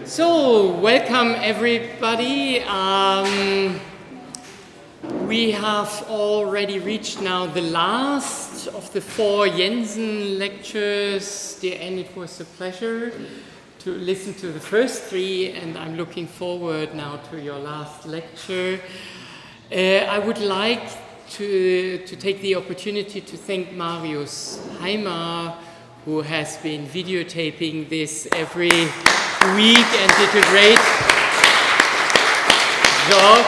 So, welcome everybody. We have already reached now the last of the 4 Jensen lectures. Dear Anne, it was a pleasure to listen to the first 3, and I'm looking forward now to your last lecture. I would like to take the opportunity to thank Marius Heimer, who has been videotaping this every week and did a great job.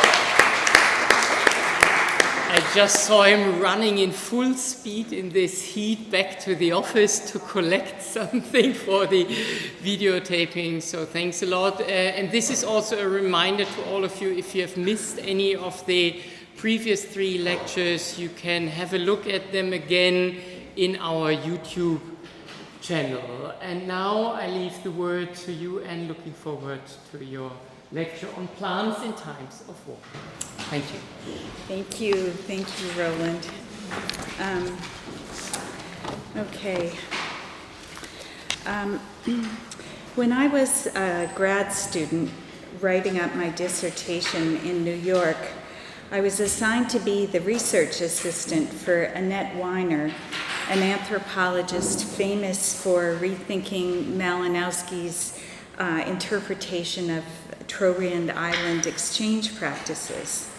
I just saw him running in full speed in this heat back to the office to collect something for the videotaping, so thanks a lot. And this is also a reminder to all of you, if you have missed any of the previous 3 lectures, you can have a look at them again in our YouTube channel. And now I leave the word to you, and looking forward to your lecture on plants in times of war. Thank you. Thank you, Roland. Okay. When I was a grad student writing up my dissertation in New York, I was assigned to be the research assistant for Annette Weiner, an anthropologist famous for rethinking Malinowski's interpretation of Trobriand Island exchange practices.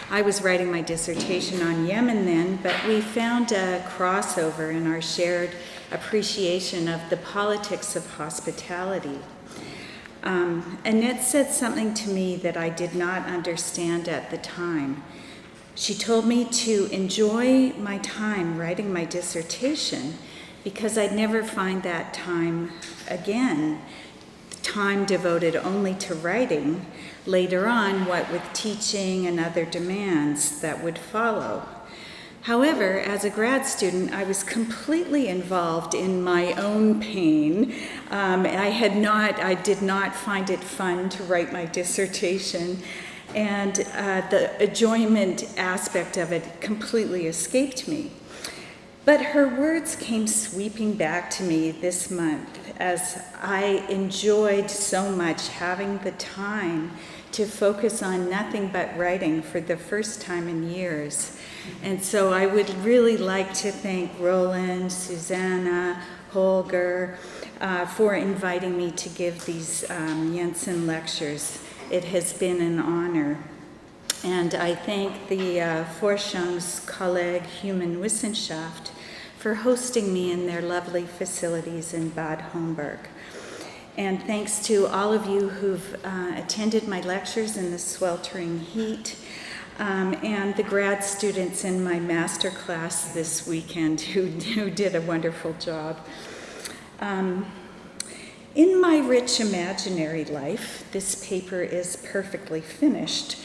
I was writing my dissertation on Yemen then, but we found a crossover in our shared appreciation of the politics of hospitality. Annette said something to me that I did not understand at the time. She told me to enjoy my time writing my dissertation because I'd never find that time again, time devoted only to writing, later on, what with teaching and other demands that would follow. However, as a grad student, I was completely involved in my own pain. I did not find it fun to write my dissertation, and the enjoyment aspect of it completely escaped me. But her words came sweeping back to me this month as I enjoyed so much having the time to focus on nothing but writing for the first time in years. And so I would really like to thank Roland, Susanna, Holger for inviting me to give these Jensen lectures. It has been an honor. And I thank the Forschungskolleg Humanwissenschaft for hosting me in their lovely facilities in Bad Homburg. And thanks to all of you who've attended my lectures in the sweltering heat, and the grad students in my master class this weekend who did a wonderful job. In my rich imaginary life, this paper is perfectly finished,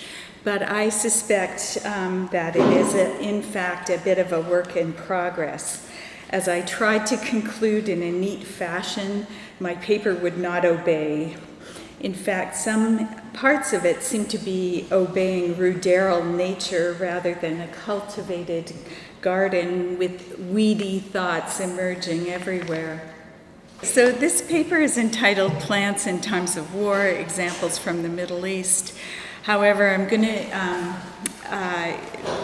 but I suspect that it is, in fact, a bit of a work in progress. As I tried to conclude in a neat fashion, my paper would not obey. In fact, some parts of it seem to be obeying ruderal nature rather than a cultivated garden with weedy thoughts emerging everywhere. So this paper is entitled Plants in Times of War, Examples from the Middle East. However, I'm going to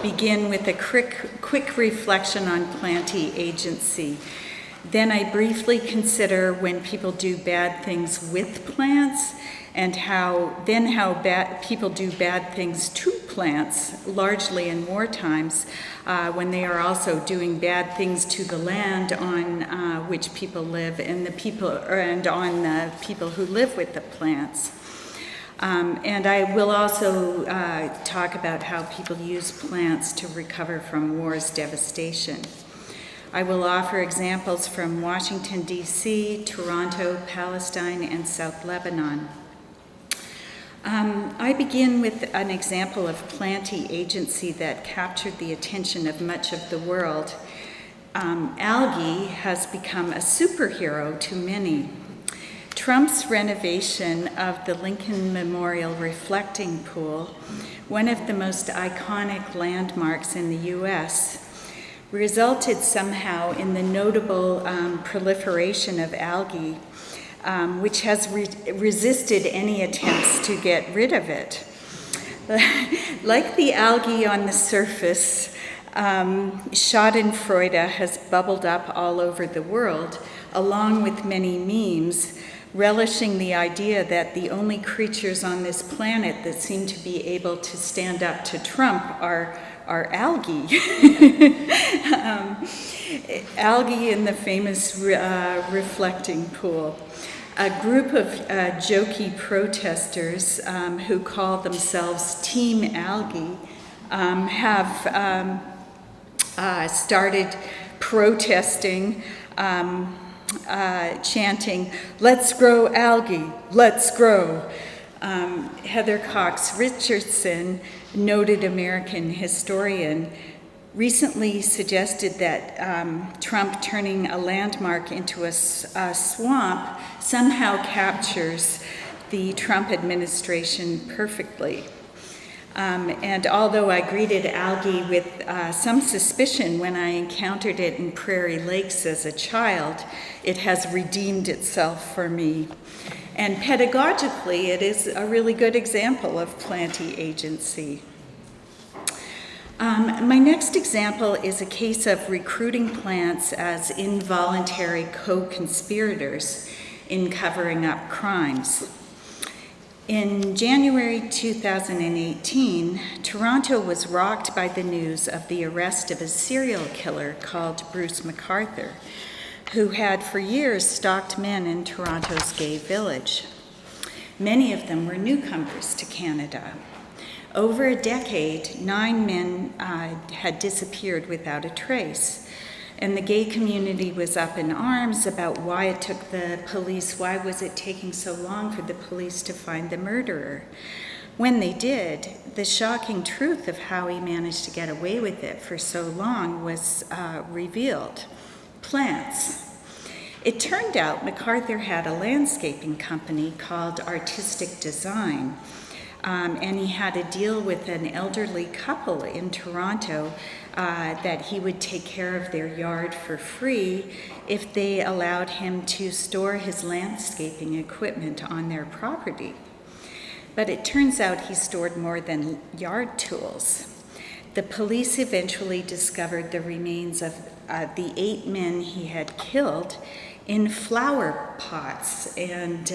begin with a quick reflection on planty agency. Then I briefly consider when people do bad things with plants, and how people do bad things to plants, largely in war times, when they are also doing bad things to the land on which people live and on the people who live with the plants. And I will also talk about how people use plants to recover from war's devastation. I will offer examples from Washington, D.C., Toronto, Palestine, and South Lebanon. I begin with an example of planty agency that captured the attention of much of the world. Algae has become a superhero to many. Trump's renovation of the Lincoln Memorial Reflecting Pool, one of the most iconic landmarks in the U.S., resulted somehow in the notable proliferation of algae which has resisted any attempts to get rid of it. Like the algae on the surface, Schadenfreude has bubbled up all over the world, along with many memes, relishing the idea that the only creatures on this planet that seem to be able to stand up to Trump are algae. Algae in the famous reflecting pool. A group of jokey protesters who call themselves Team Algae have started protesting, chanting, "Let's grow algae, let's grow." Heather Cox Richardson, noted American historian, recently suggested that Trump turning a landmark into a swamp somehow captures the Trump administration perfectly. And although I greeted algae with some suspicion when I encountered it in Prairie Lakes as a child, it has redeemed itself for me. And pedagogically, it is a really good example of planty agency. My next example is a case of recruiting plants as involuntary co-conspirators in covering up crimes. In January 2018, Toronto was rocked by the news of the arrest of a serial killer called Bruce McArthur, who had for years stalked men in Toronto's gay village. Many of them were newcomers to Canada. Over a decade, 9 men had disappeared without a trace, and the gay community was up in arms about why it took the police, why was it taking so long for the police to find the murderer. When they did, the shocking truth of how he managed to get away with it for so long was revealed. Plants. It turned out MacArthur had a landscaping company called Artistic Design, and he had a deal with an elderly couple in Toronto that he would take care of their yard for free if they allowed him to store his landscaping equipment on their property. But it turns out he stored more than yard tools. The police eventually discovered the remains of the 8 men he had killed in flower pots and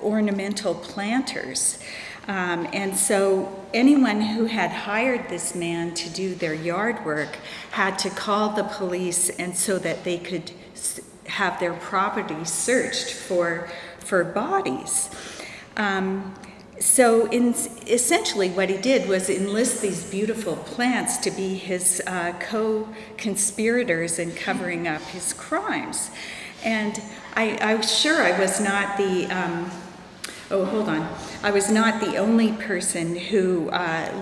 ornamental planters. And so anyone who had hired this man to do their yard work had to call the police, and so that they could have their property searched for bodies. So essentially what he did was enlist these beautiful plants to be his co-conspirators in covering up his crimes. And I'm sure I was not the, I was not the only person who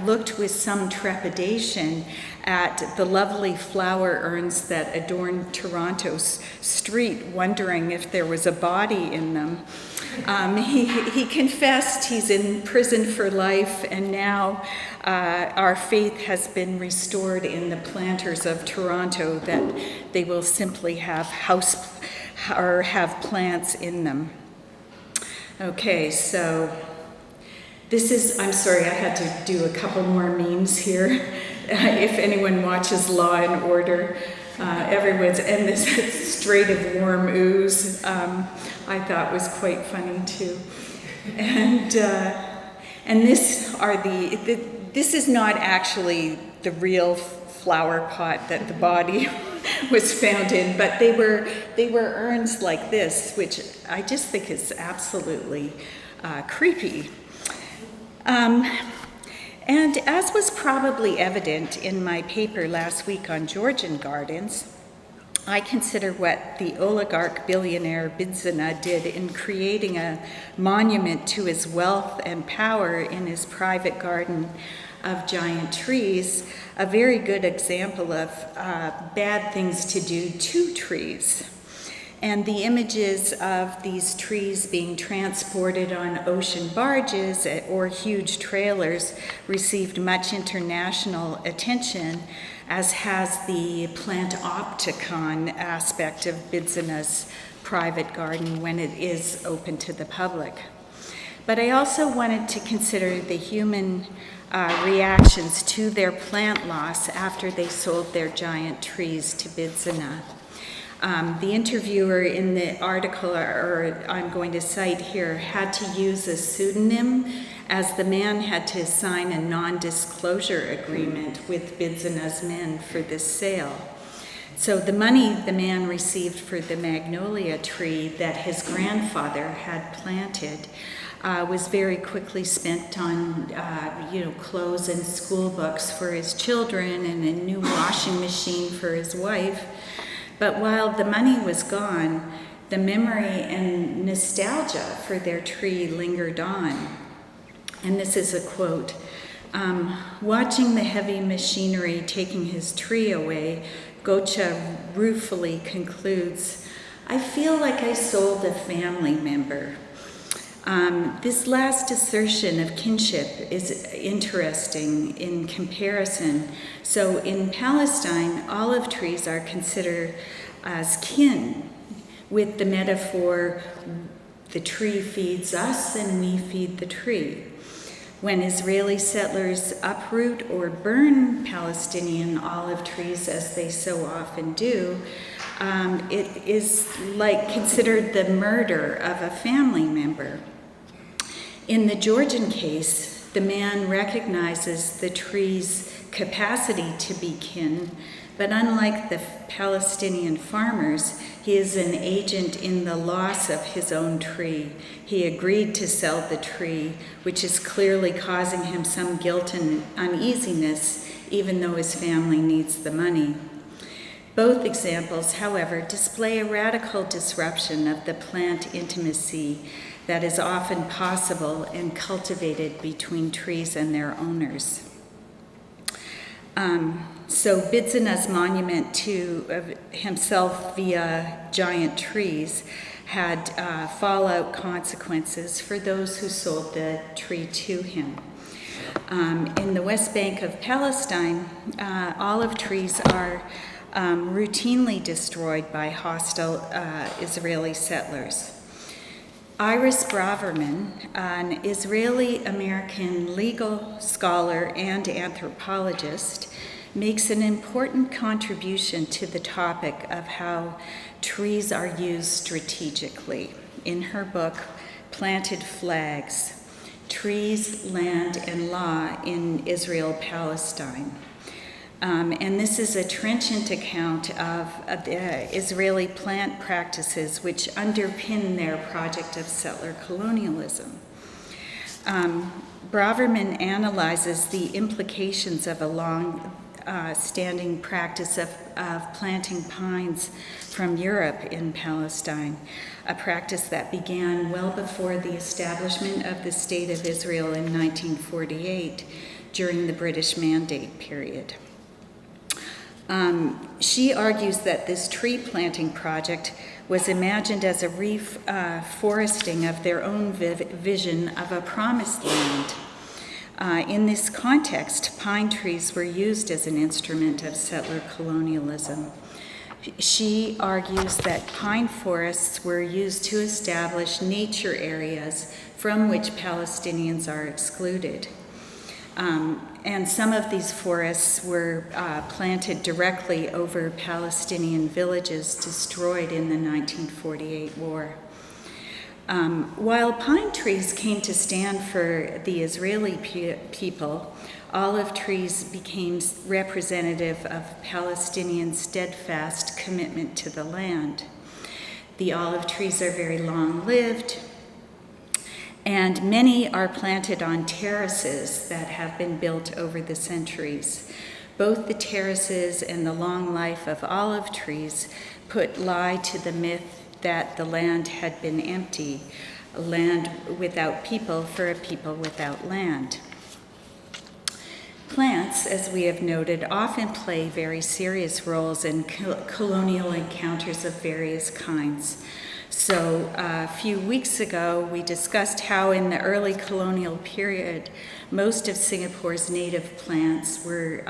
looked with some trepidation at the lovely flower urns that adorn Toronto's street, wondering if there was a body in them. He confessed he's in prison for life, and now our faith has been restored in the planters of Toronto that they will simply have have plants in them. Okay, so this is, I'm sorry, I had to do a couple more memes here. If anyone watches Law and Order, everyone's, and this Strait of Warm Ooze, I thought was quite funny too. And this are this is not actually the real flower pot that the body was found in, but they were urns like this, which I just think is absolutely creepy. And as was probably evident in my paper last week on Georgian gardens, I consider what the oligarch billionaire Bidzina did in creating a monument to his wealth and power in his private garden of giant trees a very good example of bad things to do to trees. And the images of these trees being transported on ocean barges or huge trailers received much international attention, as has the plant-opticon aspect of Bidzina's private garden when it is open to the public. But I also wanted to consider the human reactions to their plant loss after they sold their giant trees to Bidzina. The interviewer in the article, or I'm going to cite here, had to use a pseudonym as the man had to sign a non-disclosure agreement with Bidzina's men for this sale. So the money the man received for the magnolia tree that his grandfather had planted was very quickly spent on, clothes and school books for his children and a new washing machine for his wife. But while the money was gone, the memory and nostalgia for their tree lingered on. And this is a quote, "Watching the heavy machinery taking his tree away, Gocha ruefully concludes, 'I feel like I sold a family member.'" This last assertion of kinship is interesting in comparison. So in Palestine, olive trees are considered as kin, with the metaphor, the tree feeds us and we feed the tree. When Israeli settlers uproot or burn Palestinian olive trees, as they so often do, it is like considered the murder of a family member. In the Georgian case, the man recognizes the tree's capacity to be kin, but unlike the Palestinian farmers, he is an agent in the loss of his own tree. He agreed to sell the tree, which is clearly causing him some guilt and uneasiness, even though his family needs the money. Both examples, however, display a radical disruption of the plant intimacy that is often possible and cultivated between trees and their owners. So Bidzina's monument to himself via giant trees had fallout consequences for those who sold the tree to him. In the West Bank of Palestine, olive trees are routinely destroyed by hostile Israeli settlers. Iris Braverman, an Israeli-American legal scholar and anthropologist, makes an important contribution to the topic of how trees are used strategically in her book, Planted Flags, Trees, Land, and Law in Israel-Palestine. And this is a trenchant account of Israeli plant practices which underpin their project of settler colonialism. Braverman analyzes the implications of a long-standing practice of planting pines from Europe in Palestine, a practice that began well before the establishment of the State of Israel in 1948 during the British Mandate period. She argues that this tree planting project was imagined as a reforesting of their own vision of a promised land. In this context, pine trees were used as an instrument of settler colonialism. She argues that pine forests were used to establish nature areas from which Palestinians are excluded. And some of these forests were planted directly over Palestinian villages destroyed in the 1948 war. While pine trees came to stand for the Israeli people, olive trees became representative of Palestinian steadfast commitment to the land. The olive trees are very long-lived, and many are planted on terraces that have been built over the centuries. Both the terraces and the long life of olive trees put lie to the myth that the land had been empty, a land without people for a people without land. Plants, as we have noted, often play very serious roles in colonial encounters of various kinds. So a few weeks ago, we discussed how in the early colonial period, most of Singapore's native plants were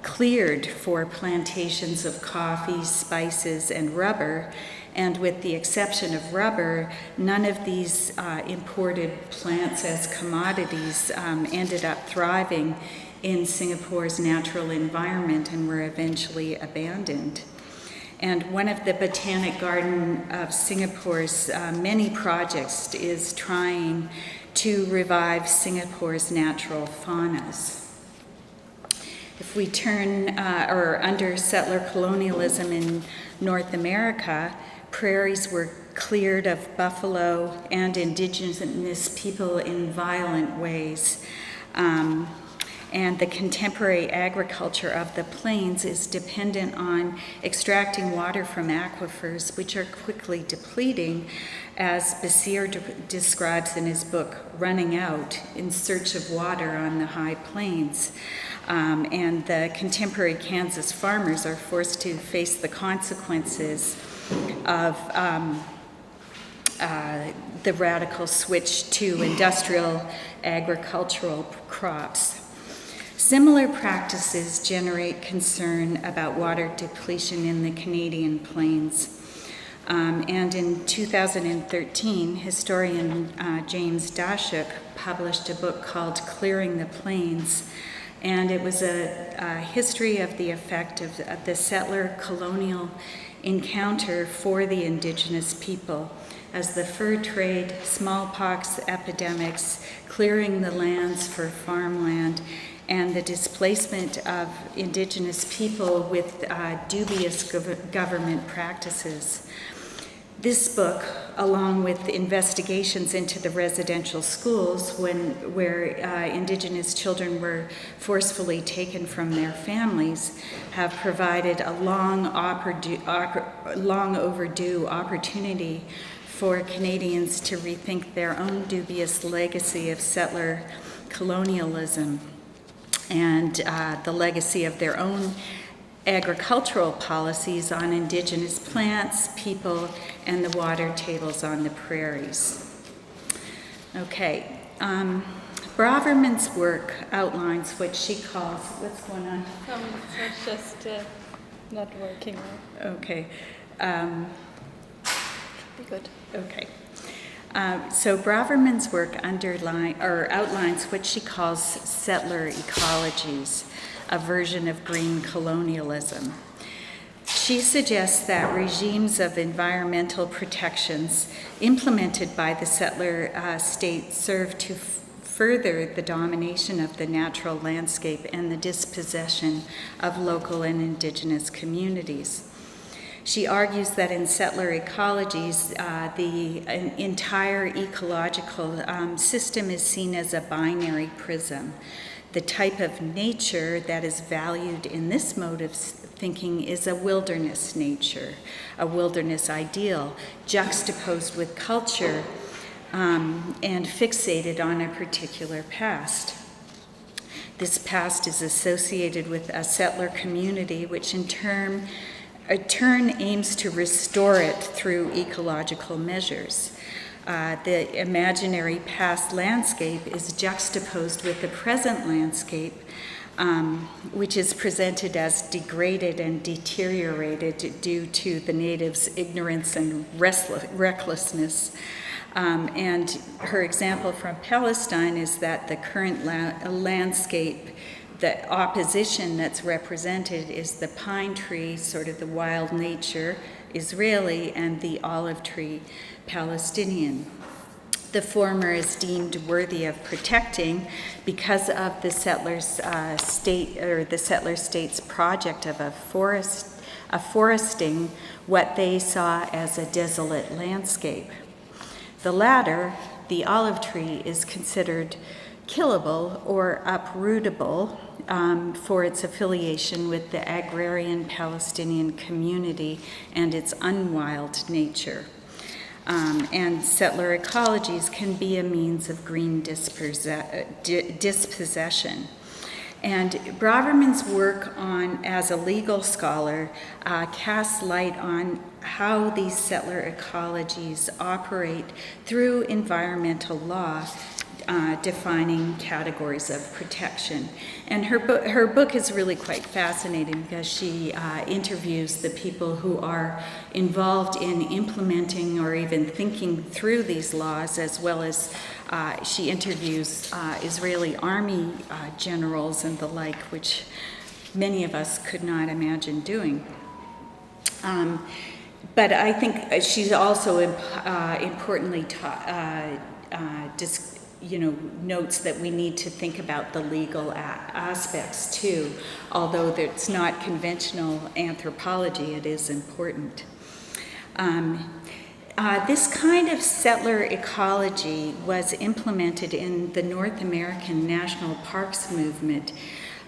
cleared for plantations of coffee, spices, and rubber. And with the exception of rubber, none of these imported plants as commodities ended up thriving in Singapore's natural environment and were eventually abandoned. And one of the Botanic Garden of Singapore's many projects is trying to revive Singapore's natural faunas. If we turn, or under settler colonialism in North America, prairies were cleared of buffalo and indigenous people in violent ways. And the contemporary agriculture of the plains is dependent on extracting water from aquifers, which are quickly depleting, as Basir describes in his book, Running Out, in search of water on the high plains. And the contemporary Kansas farmers are forced to face the consequences of the radical switch to industrial agricultural crops. Similar practices generate concern about water depletion in the Canadian plains. And in 2013, historian James Dashuk published a book called Clearing the Plains, and it was a history of the effect of the settler colonial encounter for the indigenous people as the fur trade, smallpox epidemics, clearing the lands for farmland, and the displacement of indigenous people with dubious government practices. This book, along with investigations into the residential schools where indigenous children were forcefully taken from their families, have provided a long overdue opportunity for Canadians to rethink their own dubious legacy of settler colonialism and the legacy of their own agricultural policies on indigenous plants, people, and the water tables on the prairies. Okay, Braverman's work outlines what she calls, what's going on? It's just not working. Okay. Be good. Okay. So Braverman's work outlines what she calls settler ecologies, a version of green colonialism. She suggests that regimes of environmental protections implemented by the settler state serve to further the domination of the natural landscape and the dispossession of local and indigenous communities. She argues that in settler ecologies, the entire ecological system is seen as a binary prism. The type of nature that is valued in this mode of thinking is a wilderness nature, a wilderness ideal, juxtaposed with culture and fixated on a particular past. This past is associated with a settler community, which in turn aims to restore it through ecological measures. The imaginary past landscape is juxtaposed with the present landscape, which is presented as degraded and deteriorated due to the natives' ignorance and recklessness. And her example from Palestine is that the current landscape, the opposition that's represented is the pine tree, sort of the wild nature, Israeli, and the olive tree, Palestinian. The former is deemed worthy of protecting because of the settler state's project of foresting what they saw as a desolate landscape. The latter, the olive tree, is considered killable or uprootable for its affiliation with the agrarian Palestinian community and its unwild nature. And settler ecologies can be a means of green dispossession. And Braverman's work as a legal scholar casts light on how these settler ecologies operate through environmental law, defining categories of protection. And her book is really quite fascinating because she interviews the people who are involved in implementing or even thinking through these laws, as well as she interviews Israeli army generals and the like, which many of us could not imagine doing. But I think she's also importantly notes that we need to think about the legal aspects too. Although it's not conventional anthropology, it is important. This kind of settler ecology was implemented in the North American national parks movement,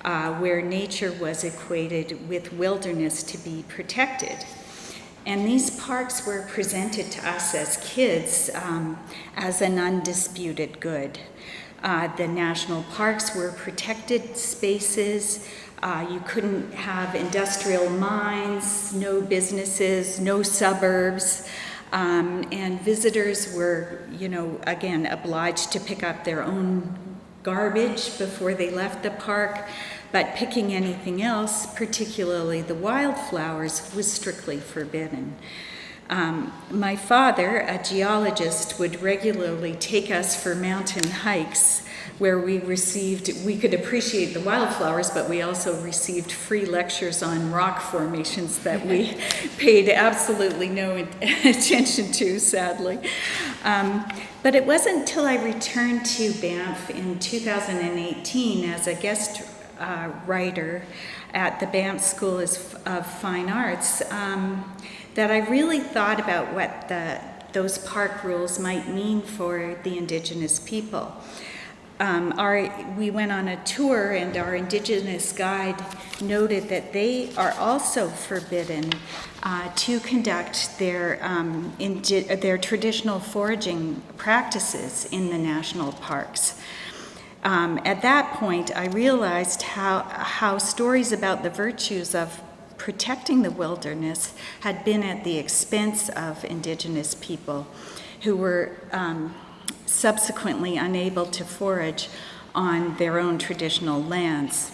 where nature was equated with wilderness to be protected. And these parks were presented to us as kids as an undisputed good. The national parks were protected spaces. You couldn't have industrial mines, no businesses, no suburbs. And visitors were, again, obliged to pick up their own garbage before they left the park. But picking anything else, particularly the wildflowers, was strictly forbidden. My father, a geologist, would regularly take us for mountain hikes where we could appreciate the wildflowers, but we also received free lectures on rock formations that we paid absolutely no attention to, sadly. But it wasn't until I returned to Banff in 2018 as a guest writer at the Banff School of Fine Arts that I really thought about what those park rules might mean for the Indigenous people. We went on a tour, and our Indigenous guide noted that they are also forbidden to conduct their traditional foraging practices in the national parks. At that point, I realized how stories about the virtues of protecting the wilderness had been at the expense of Indigenous people who were subsequently unable to forage on their own traditional lands.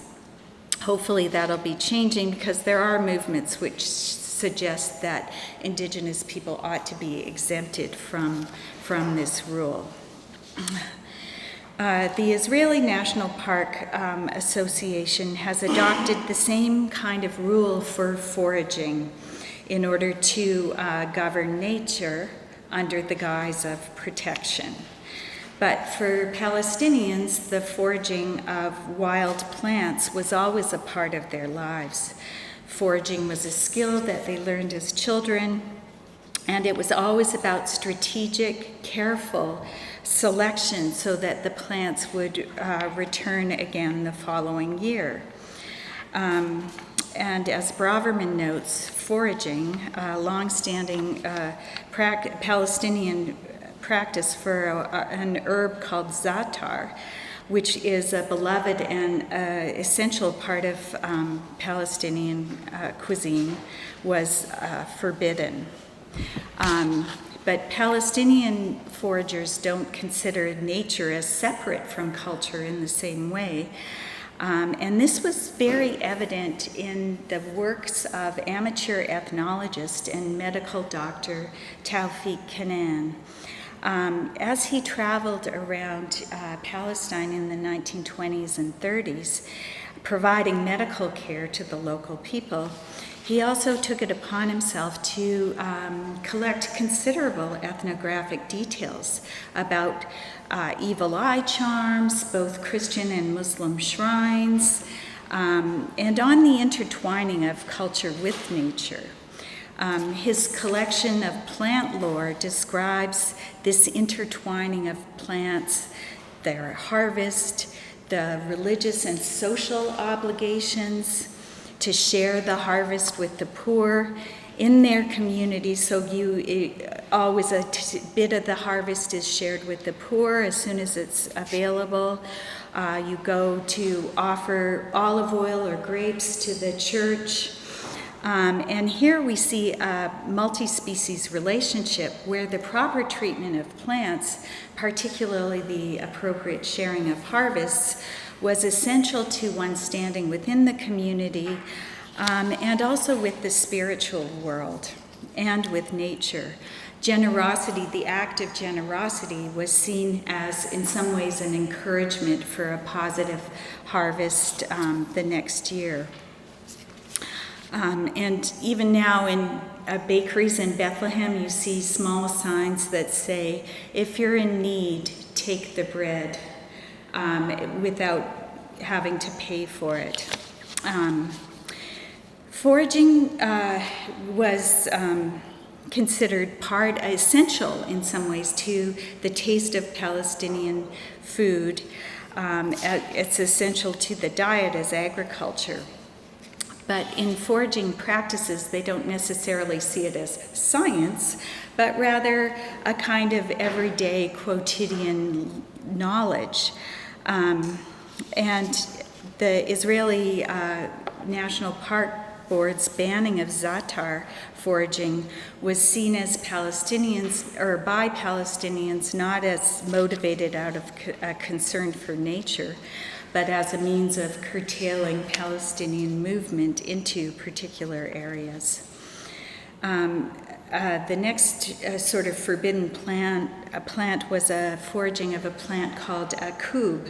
Hopefully that'll be changing, because there are movements which suggest that Indigenous people ought to be exempted from this rule. The Israeli National Park Association has adopted the same kind of rule for foraging in order to govern nature under the guise of protection. But for Palestinians, the foraging of wild plants was always a part of their lives. Foraging was a skill that they learned as children, and it was always about strategic, careful selection so that the plants would return again the following year. And as Braverman notes, foraging, a long-standing Palestinian practice for an herb called za'atar, which is a beloved and essential part of Palestinian cuisine, was forbidden. But Palestinian foragers don't consider nature as separate from culture in the same way. And this was very evident in the works of amateur ethnologist and medical doctor Tawfiq Kanan. As he traveled around Palestine in the 1920s and 30s, providing medical care to the local people, he also took it upon himself to collect considerable ethnographic details about evil eye charms, both Christian and Muslim shrines, and on the intertwining of culture with nature. His collection of plant lore describes this intertwining of plants, their harvest, the religious and social obligations to share the harvest with the poor in their community. So always a bit of the harvest is shared with the poor as soon as it's available. You go to offer olive oil or grapes to the church. And here we see a multi-species relationship where the proper treatment of plants, particularly the appropriate sharing of harvests, was essential to one's standing within the community and also with the spiritual world and with nature. Generosity, the act of generosity, was seen as, in some ways, an encouragement for a positive harvest the next year. And even now in bakeries in Bethlehem, you see small signs that say, if you're in need, take the bread, without having to pay for it. Foraging was considered essential in some ways to the taste of Palestinian food. It's essential to the diet as agriculture. But in foraging practices, they don't necessarily see it as science, but rather a kind of everyday quotidian knowledge. And the Israeli National Park Board's banning of za'atar foraging was seen as Palestinians, or by Palestinians, not as motivated out of a concern for nature, but as a means of curtailing Palestinian movement into particular areas. The next sort of forbidden plant was a foraging of a plant called a kub.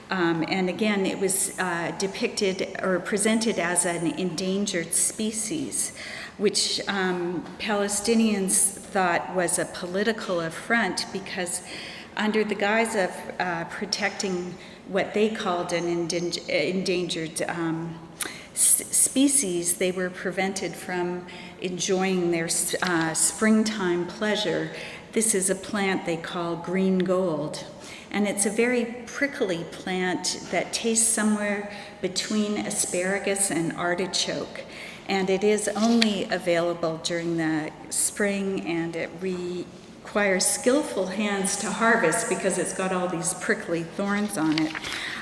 And again, it was depicted or presented as an endangered species, which Palestinians thought was a political affront because under the guise of protecting what they called an endangered species, they were prevented from enjoying their springtime pleasure. This is a plant they call green gold. And it's a very prickly plant that tastes somewhere between asparagus and artichoke. And it is only available during the spring, and it requires skillful hands to harvest because it's got all these prickly thorns on it.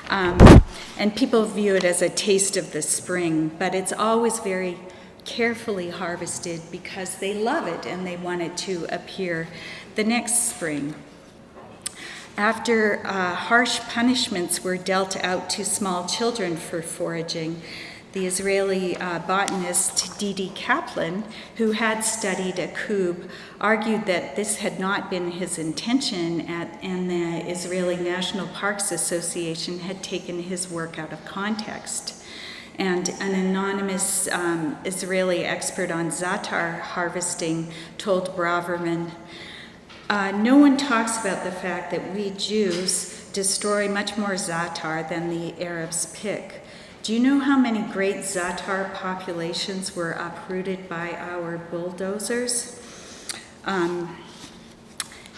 And people view it as a taste of the spring, but it's always very carefully harvested because they love it and they want it to appear the next spring. After harsh punishments were dealt out to small children for foraging, the Israeli botanist D.D. Kaplan, who had studied a kub, argued that this had not been his intention, and the Israeli National Parks Association had taken his work out of context. And an anonymous Israeli expert on za'atar harvesting told Braverman, no one talks about the fact that we Jews destroy much more za'atar than the Arabs pick. Do you know how many great za'atar populations were uprooted by our bulldozers?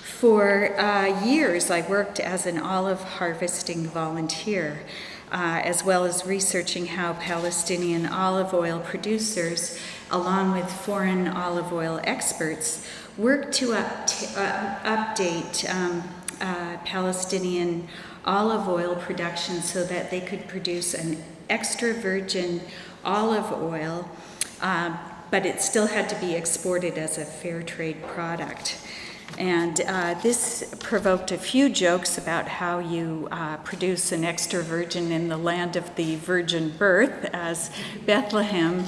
For years, I worked as an olive harvesting volunteer, as well as researching how Palestinian olive oil producers, along with foreign olive oil experts, worked to update Palestinian olive oil production so that they could produce an extra virgin olive oil, but it still had to be exported as a fair trade product. And this provoked a few jokes about how you produce an extra virgin in the land of the virgin birth, as Bethlehem,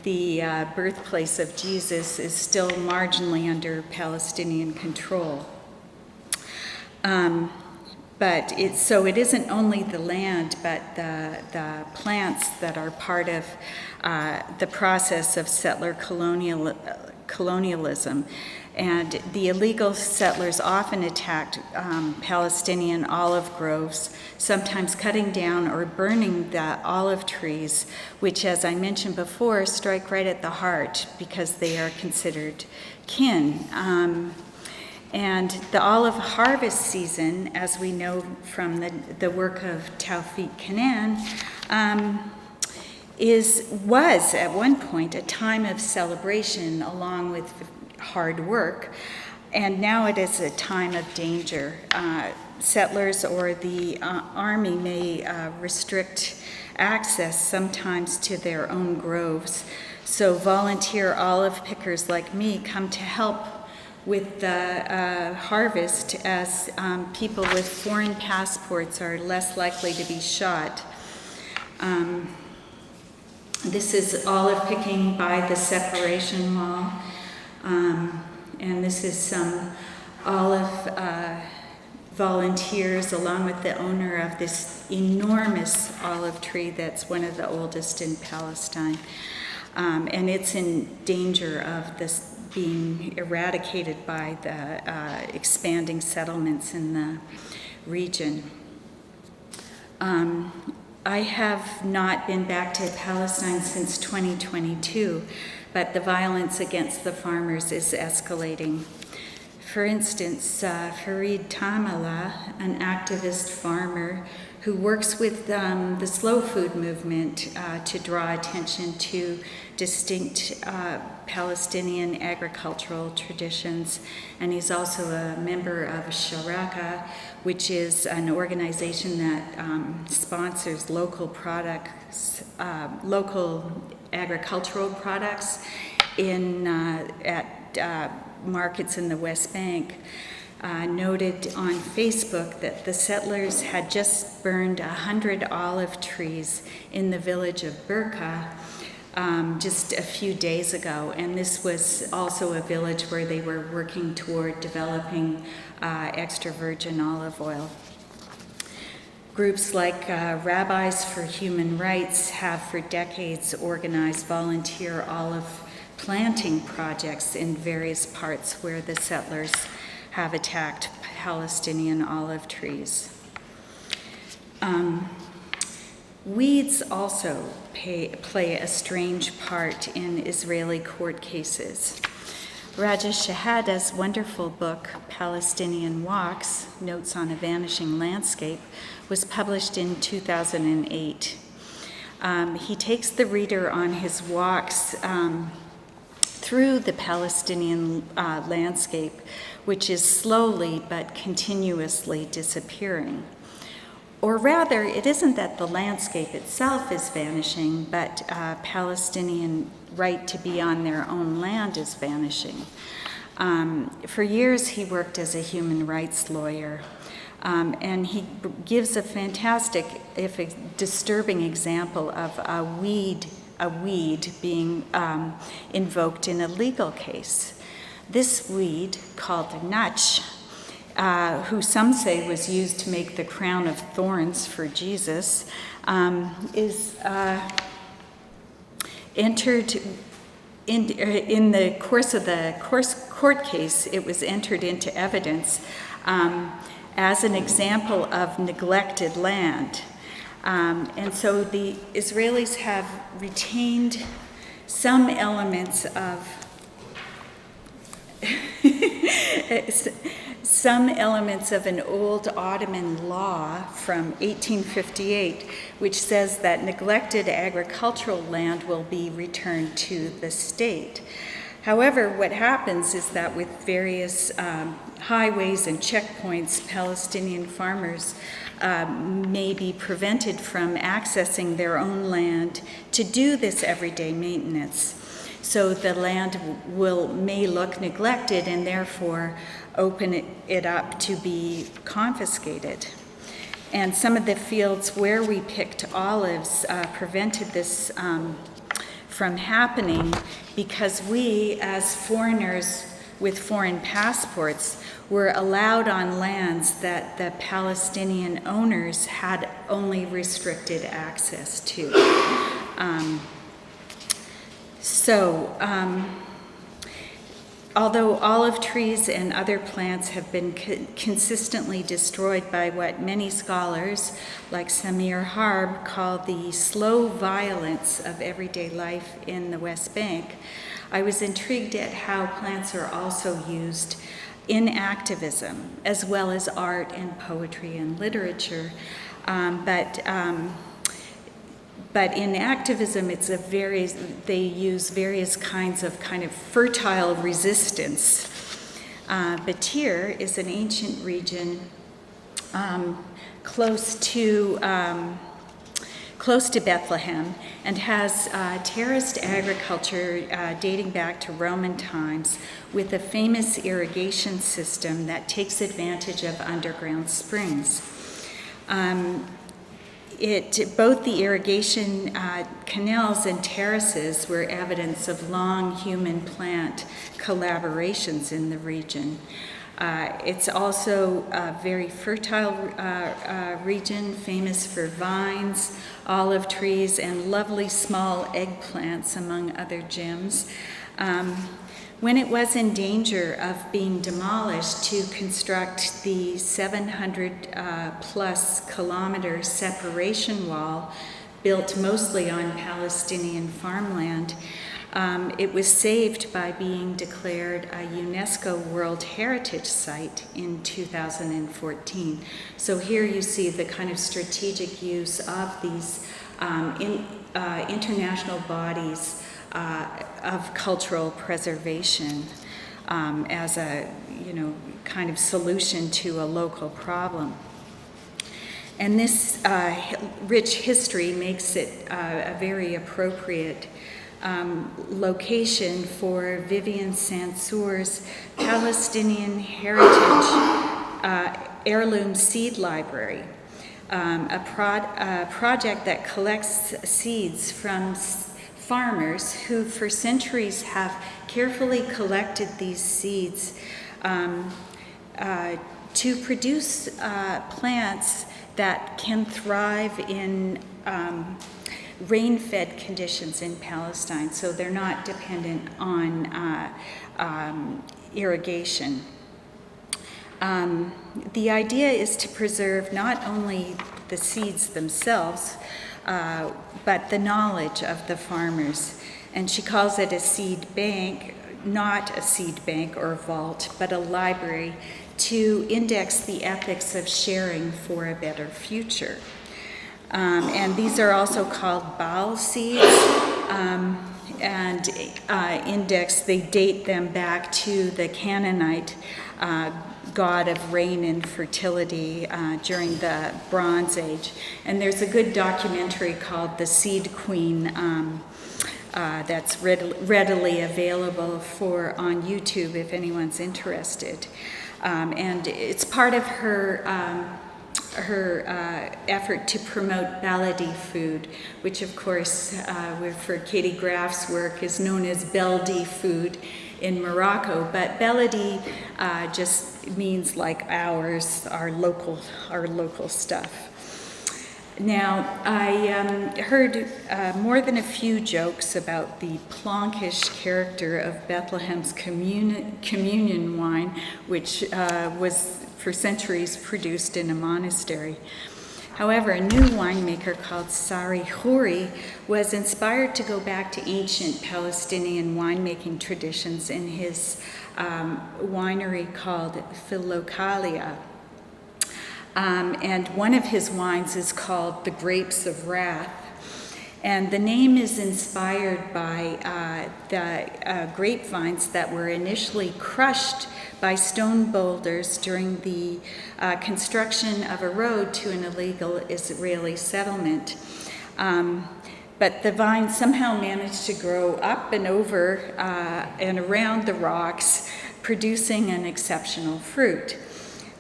the birthplace of Jesus, is still marginally under Palestinian control. But it isn't only the land, but the plants that are part of the process of settler colonialism. And the illegal settlers often attacked Palestinian olive groves, sometimes cutting down or burning the olive trees, which, as I mentioned before, strike right at the heart because they are considered kin. And the olive harvest season, as we know from the work of Tawfiq Kanan, was at one point a time of celebration along with hard work, and now it is a time of danger. Settlers or the army may restrict access sometimes to their own groves. So volunteer olive pickers like me come to help with the harvest, as people with foreign passports are less likely to be shot. This is olive picking by the separation wall, and this is some olive volunteers along with the owner of this enormous olive tree that's one of the oldest in Palestine. And it's in danger of this being eradicated by the expanding settlements in the region. I have not been back to Palestine since 2022, but the violence against the farmers is escalating. For instance, Farid Tamala, an activist farmer who works with the slow food movement to draw attention to distinct Palestinian agricultural traditions, and he's also a member of Sharaka, which is an organization that sponsors local products, local agricultural products at markets in the West Bank. Noted on Facebook that the settlers had just burned 100 olive trees in the village of Burqa just a few days ago, and this was also a village where they were working toward developing extra virgin olive oil. Groups like Rabbis for Human Rights have for decades organized volunteer olive planting projects in various parts where the settlers have attacked Palestinian olive trees. Weeds also play a strange part in Israeli court cases. Rajesh Shahada's wonderful book, Palestinian Walks, Notes on a Vanishing Landscape, was published in 2008. He takes the reader on his walks through the Palestinian landscape, which is slowly but continuously disappearing. Or rather, it isn't that the landscape itself is vanishing, but Palestinian right to be on their own land is vanishing. For years, he worked as a human rights lawyer, and he gives a fantastic, if a disturbing example of a weed being invoked in a legal case. This weed, called nach, who some say was used to make the crown of thorns for Jesus, is entered in the course of the court case. It was entered into evidence as an example of neglected land. And so the Israelis have retained some elements of an old Ottoman law from 1858, which says that neglected agricultural land will be returned to the state. However, what happens is that with various highways and checkpoints, Palestinian farmers may be prevented from accessing their own land to do this everyday maintenance. So the land may look neglected and therefore open it up to be confiscated. And some of the fields where we picked olives prevented this from happening because we, as foreigners with foreign passports, were allowed on lands that the Palestinian owners had only restricted access to. Although olive trees and other plants have been consistently destroyed by what many scholars, like Samir Harb, call the slow violence of everyday life in the West Bank, I was intrigued at how plants are also used in activism, as well as art and poetry and literature. But in activism, they use various kinds of kind of fertile resistance. Batir is an ancient region close to close to Bethlehem, and has terraced agriculture dating back to Roman times with a famous irrigation system that takes advantage of underground springs. Both the irrigation canals and terraces were evidence of long human-plant collaborations in the region. It's also a very fertile region, famous for vines, olive trees, and lovely small eggplants, among other gems. When it was in danger of being demolished to construct the 700 plus kilometer separation wall, built mostly on Palestinian farmland, it was saved by being declared a UNESCO World Heritage Site in 2014. So here you see the kind of strategic use of these international bodies of cultural preservation as a, kind of solution to a local problem. And this rich history makes it a very appropriate location for Vivian Sansour's Palestinian Heritage Heirloom Seed Library, a project that collects seeds from farmers who for centuries have carefully collected these seeds to produce plants that can thrive in rain-fed conditions in Palestine, so they're not dependent on irrigation. The idea is to preserve not only the seeds themselves, but the knowledge of the farmers. And she calls it a seed bank, not a seed bank or vault, but a library to index the ethics of sharing for a better future. And these are also called Baal seeds, and they date them back to the Canaanite god of rain and fertility during the Bronze Age. And there's a good documentary called The Seed Queen that's readily available on YouTube if anyone's interested. And it's part of her effort to promote baladi food, which of course, for Katie Graff's work, is known as Beldi food in Morocco, but baladi just means like our local stuff. Now, I heard more than a few jokes about the plonkish character of Bethlehem's communion wine, which was for centuries produced in a monastery. However, a new winemaker called Sari Khouri was inspired to go back to ancient Palestinian winemaking traditions in his winery called Philokalia. And one of his wines is called The Grapes of Wrath. And the name is inspired by the grapevines that were initially crushed by stone boulders during the construction of a road to an illegal Israeli settlement. But the vines somehow managed to grow up and over and around the rocks, producing an exceptional fruit.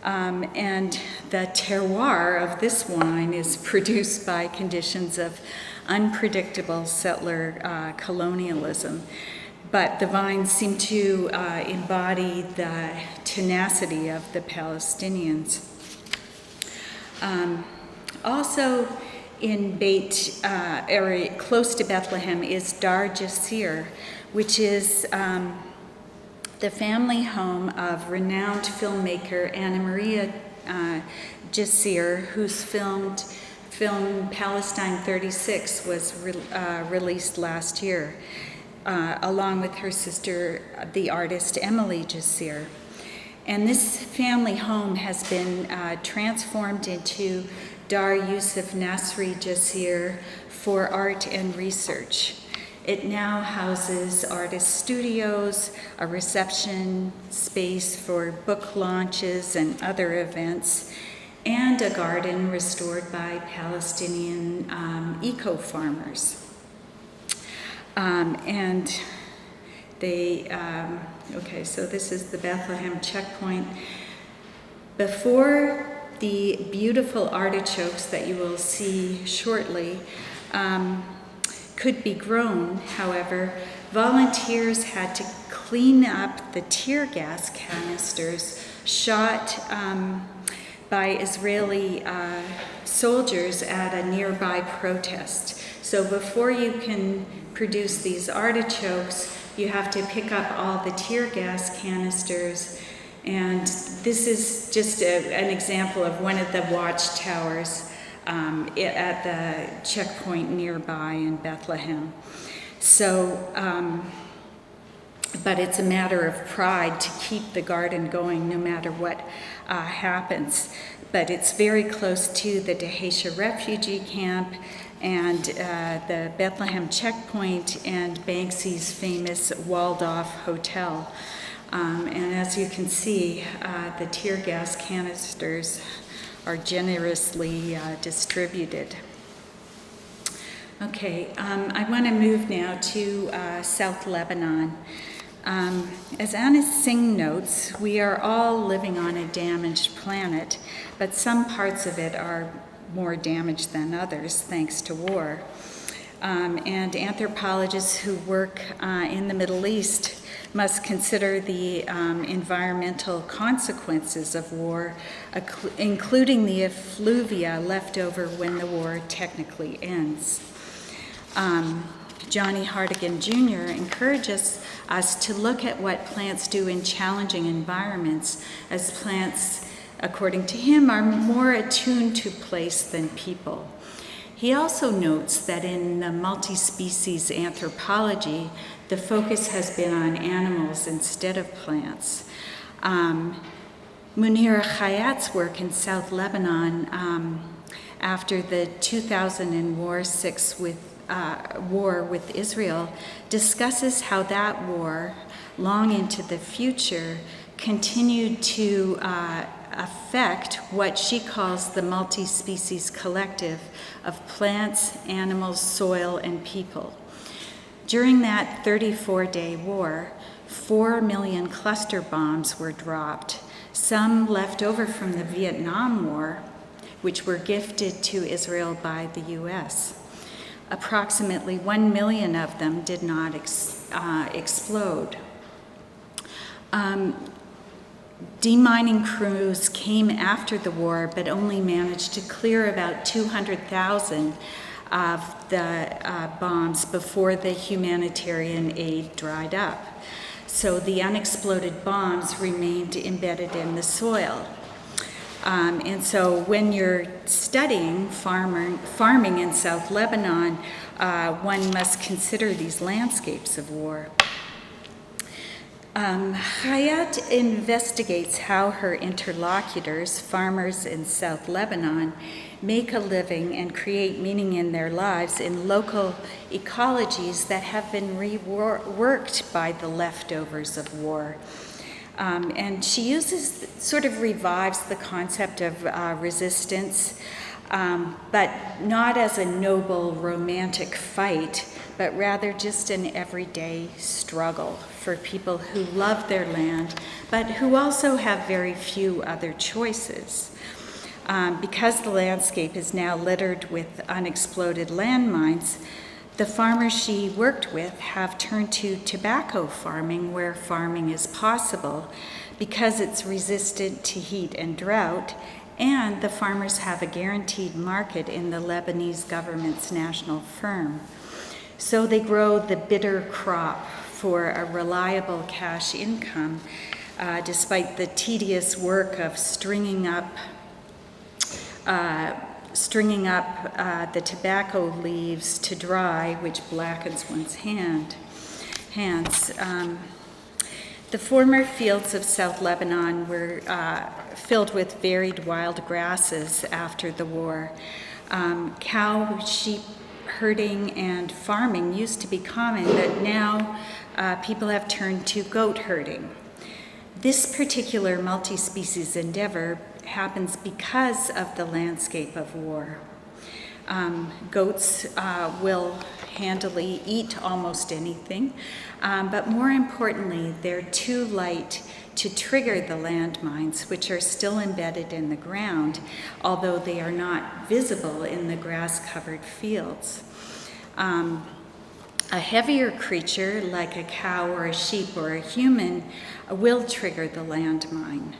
And the terroir of this wine is produced by conditions of unpredictable settler colonialism. But the vines seem to embody the tenacity of the Palestinians. Also in Beit area close to Bethlehem is Dar Jasir, which is the family home of renowned filmmaker Anna Maria Jasir, whose film Palestine 36 was released last year, along with her sister, the artist Emily Jasir. And this family home has been transformed into Dar Yusuf Nasri Jasir for art and research. It now houses artist studios, a reception space for book launches and other events, and a garden restored by Palestinian eco-farmers. And they, okay, so this is the Bethlehem checkpoint. Before the beautiful artichokes that you will see shortly could be grown, however, volunteers had to clean up the tear gas canisters shot by Israeli soldiers at a nearby protest. So before you can produce these artichokes, you have to pick up all the tear gas canisters. And this is just an example of one of the watchtowers at the checkpoint nearby in Bethlehem. So, but it's a matter of pride to keep the garden going no matter what happens. But it's very close to the Dheisheh refugee camp and the Bethlehem checkpoint and Banksy's famous walled-off hotel. And as you can see, the tear gas canisters are generously distributed. Okay, I want to move now to South Lebanon. As Anna Singh notes, we are all living on a damaged planet, but some parts of it are more damaged than others thanks to war. And anthropologists who work in the Middle East must consider the environmental consequences of war, including the effluvia left over when the war technically ends. Johnny Hartigan Jr. encourages us to look at what plants do in challenging environments, as plants, according to him, are more attuned to place than people. He also notes that in the multi-species anthropology, the focus has been on animals instead of plants. Munira Khayat's work in South Lebanon after the 2006 war with Israel discusses how that war, long into the future, continued to affect what she calls the multi-species collective of plants, animals, soil, and people. During that 34-day war, 4 million cluster bombs were dropped, some left over from the Vietnam War, which were gifted to Israel by the US. Approximately 1 million of them did not explode. Demining crews came after the war, but only managed to clear about 200,000 of the bombs before the humanitarian aid dried up. So the unexploded bombs remained embedded in the soil. And so when you're studying farming in South Lebanon, one must consider these landscapes of war. Khayat investigates how her interlocutors, farmers in South Lebanon, make a living and create meaning in their lives in local ecologies that have been reworked by the leftovers of war. And she sort of revives the concept of resistance, but not as a noble romantic fight, but rather just an everyday struggle for people who love their land, but who also have very few other choices. Because the landscape is now littered with unexploded landmines, the farmers she worked with have turned to tobacco farming where farming is possible because it's resistant to heat and drought, and the farmers have a guaranteed market in the Lebanese government's national firm. So they grow the bitter crop for a reliable cash income, despite the tedious work of stringing up the tobacco leaves to dry, which blackens one's hands. The former fields of South Lebanon were filled with varied wild grasses after the war. Cow, sheep herding and farming used to be common, but now people have turned to goat herding. This particular multi-species endeavor happens because of the landscape of war. Goats will handily eat almost anything, but more importantly, they're too light to trigger the landmines, which are still embedded in the ground, although they are not visible in the grass-covered fields. A heavier creature, like a cow or a sheep or a human, will trigger the landmine.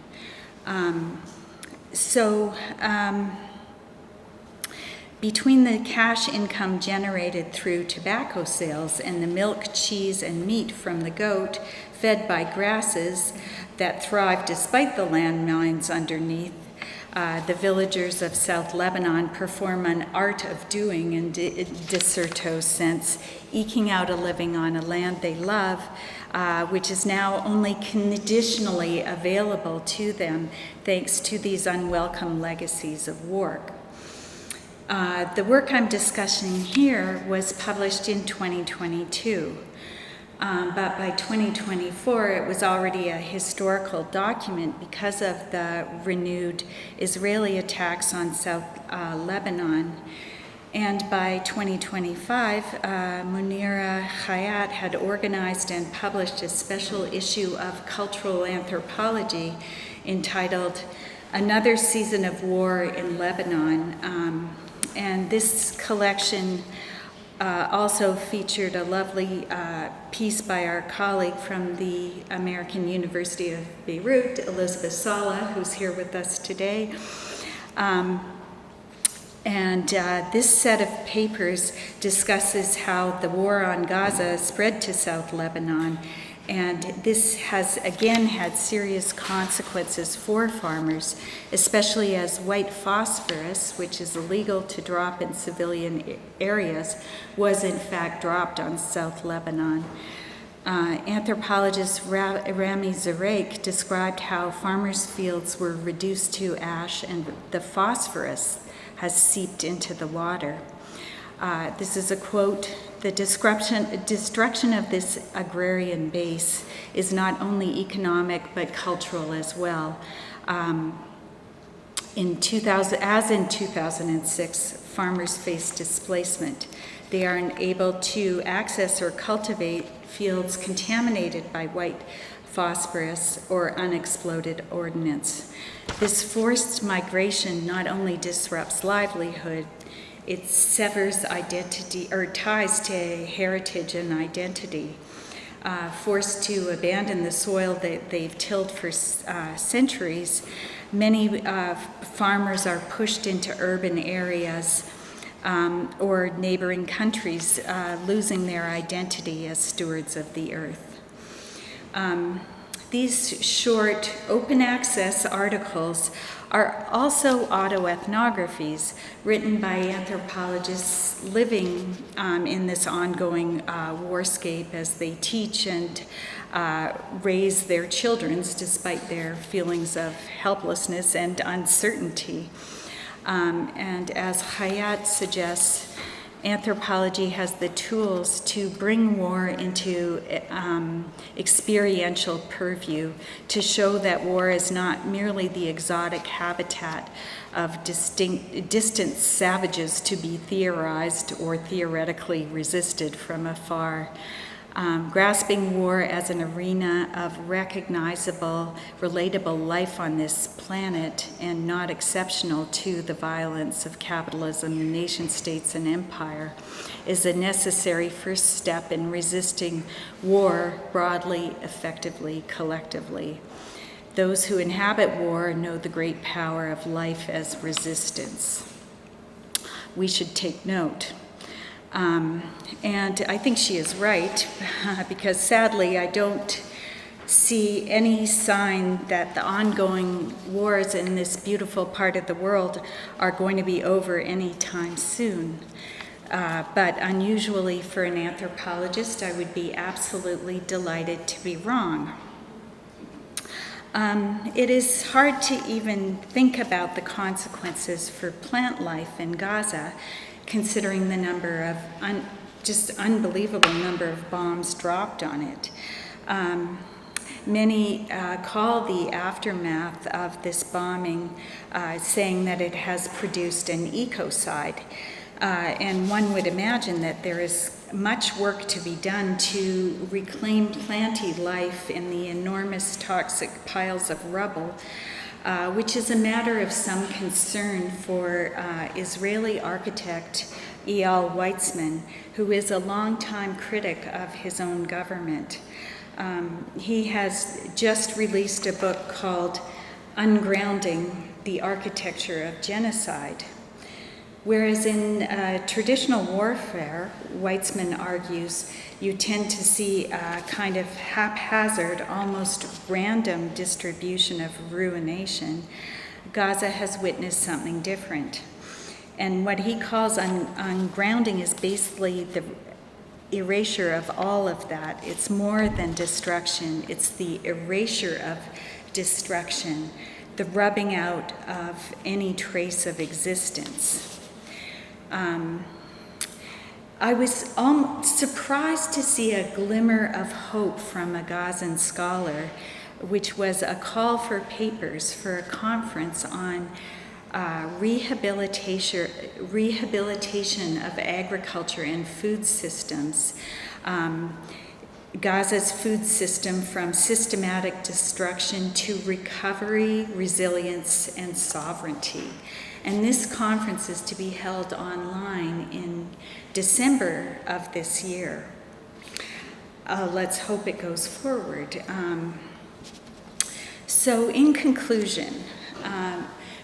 Between the cash income generated through tobacco sales and the milk, cheese, and meat from the goat fed by grasses that thrive despite the landmines underneath, the villagers of South Lebanon perform an art of doing in de Soto sense, eking out a living on a land they love, which is now only conditionally available to them thanks to these unwelcome legacies of war. The work I'm discussing here was published in 2022, but by 2024 it was already a historical document because of the renewed Israeli attacks on South Lebanon. And by 2025, Munira Hayat had organized and published a special issue of Cultural Anthropology entitled Another Season of War in Lebanon. And this collection also featured a lovely piece by our colleague from the American University of Beirut, Elizabeth Saleh, who's here with us today. This set of papers discusses how the war on Gaza spread to South Lebanon, and this has again had serious consequences for farmers, especially as white phosphorus, which is illegal to drop in civilian areas, was in fact dropped on South Lebanon. Anthropologist Rami Zarek described how farmers' fields were reduced to ash and the phosphorus has seeped into the water. This is a quote: "The destruction of this agrarian base is not only economic but cultural as well. In 2006, farmers face displacement. They are unable to access or cultivate fields contaminated by white phosphorus or unexploded ordnance. This forced migration not only disrupts livelihood, it severs identity or ties to heritage and identity. Forced to abandon the soil that they've tilled for centuries, many farmers are pushed into urban areas or neighboring countries, losing their identity as stewards of the earth." These short open access articles are also autoethnographies written by anthropologists living in this ongoing warscape as they teach and raise their children despite their feelings of helplessness and uncertainty. And as Hayat suggests, anthropology has the tools to bring war into experiential purview, to show that war is not merely the exotic habitat of distant savages to be theorized or theoretically resisted from afar. Grasping war as an arena of recognizable, relatable life on this planet and not exceptional to the violence of capitalism, nation states, and empire is a necessary first step in resisting war broadly, effectively, collectively. Those who inhabit war know the great power of life as resistance. We should take note. And I think she is right, because sadly I don't see any sign that the ongoing wars in this beautiful part of the world are going to be over anytime soon. But unusually for an anthropologist, I would be absolutely delighted to be wrong. It is hard to even think about the consequences for plant life in Gaza, considering the number of just unbelievable number of bombs dropped on it. many call the aftermath of this bombing, saying that it has produced an ecocide. And one would imagine that there is much work to be done to reclaim planty life in the enormous toxic piles of rubble, which is a matter of some concern for Israeli architect Eyal Weitzman, who is a longtime critic of his own government. He has just released a book called Ungrounding the Architecture of Genocide. Whereas in traditional warfare, Weitzman argues, you tend to see a kind of haphazard, almost random distribution of ruination. Gaza has witnessed something different. And what he calls ungrounding is basically the erasure of all of that. It's more than destruction. It's the erasure of destruction, the rubbing out of any trace of existence. I was surprised to see a glimmer of hope from a Gazan scholar, which was a call for papers for a conference on rehabilitation of agriculture and food systems. Gaza's food system from systematic destruction to recovery, resilience, and sovereignty. And this conference is to be held online in December of this year. Let's hope it goes forward. So in conclusion,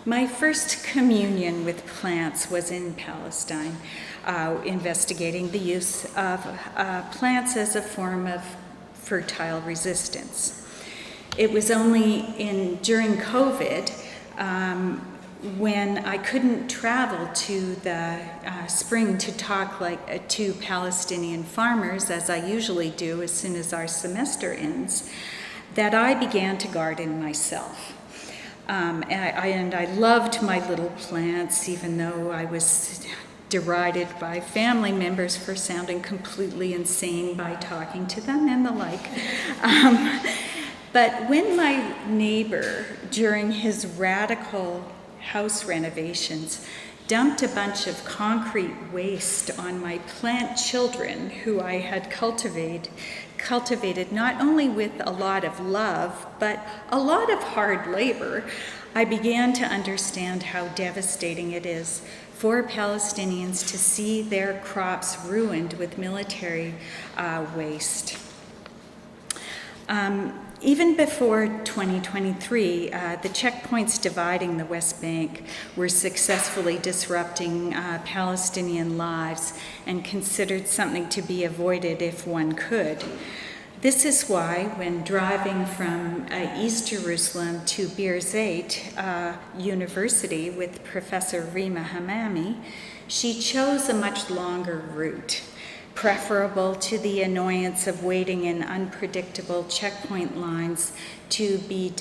my first communion with plants was in Palestine, investigating the use of plants as a form of fertile resistance. It was only during COVID when I couldn't travel to the spring to talk to Palestinian farmers, as I usually do as soon as our semester ends, that I began to garden myself. And I loved my little plants, even though I was derided by family members for sounding completely insane by talking to them and the like. But when my neighbor, during his radical house renovations, dumped a bunch of concrete waste on my plant children, who I had cultivated not only with a lot of love, but a lot of hard labor, I began to understand how devastating it is for Palestinians to see their crops ruined with military waste. Even before 2023, the checkpoints dividing the West Bank were successfully disrupting Palestinian lives and considered something to be avoided if one could. This is why, when driving from East Jerusalem to Birzeit University with Professor Rima Hamami, she chose a much longer route, preferable to the annoyance of waiting in unpredictable checkpoint lines to be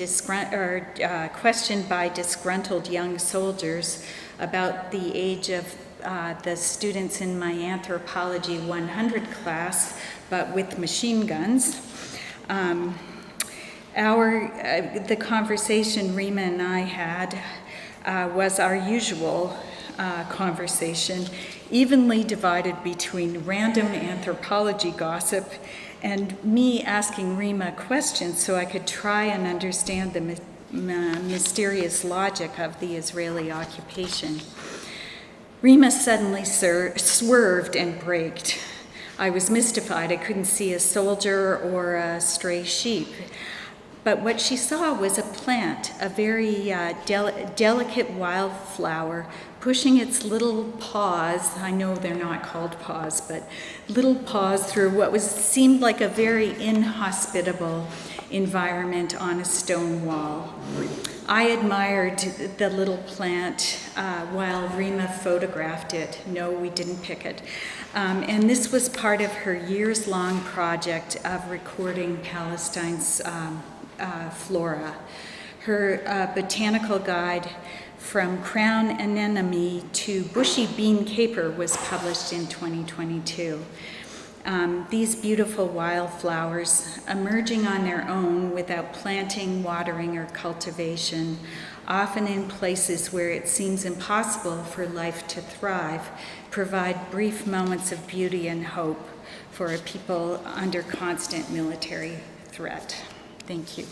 questioned by disgruntled young soldiers about the age of the students in my Anthropology 100 class, but with machine guns. The conversation Rima and I had was our usual conversation, evenly divided between random anthropology gossip and me asking Rima questions so I could try and understand the mysterious logic of the Israeli occupation. Rima suddenly swerved and braked. I was mystified. I couldn't see a soldier or a stray sheep. But what she saw was a plant, a very delicate wildflower, pushing its little paws, I know they're not called paws, but little paws through what seemed like a very inhospitable environment on a stone wall. I admired the little plant while Rima photographed it. No, we didn't pick it. And this was part of her years-long project of recording Palestine's flora. Her botanical guide From Crown Anemone to Bushy Bean Caper was published in 2022. These beautiful wildflowers, emerging on their own without planting, watering, or cultivation, often in places where it seems impossible for life to thrive, provide brief moments of beauty and hope for a people under constant military threat. Thank you.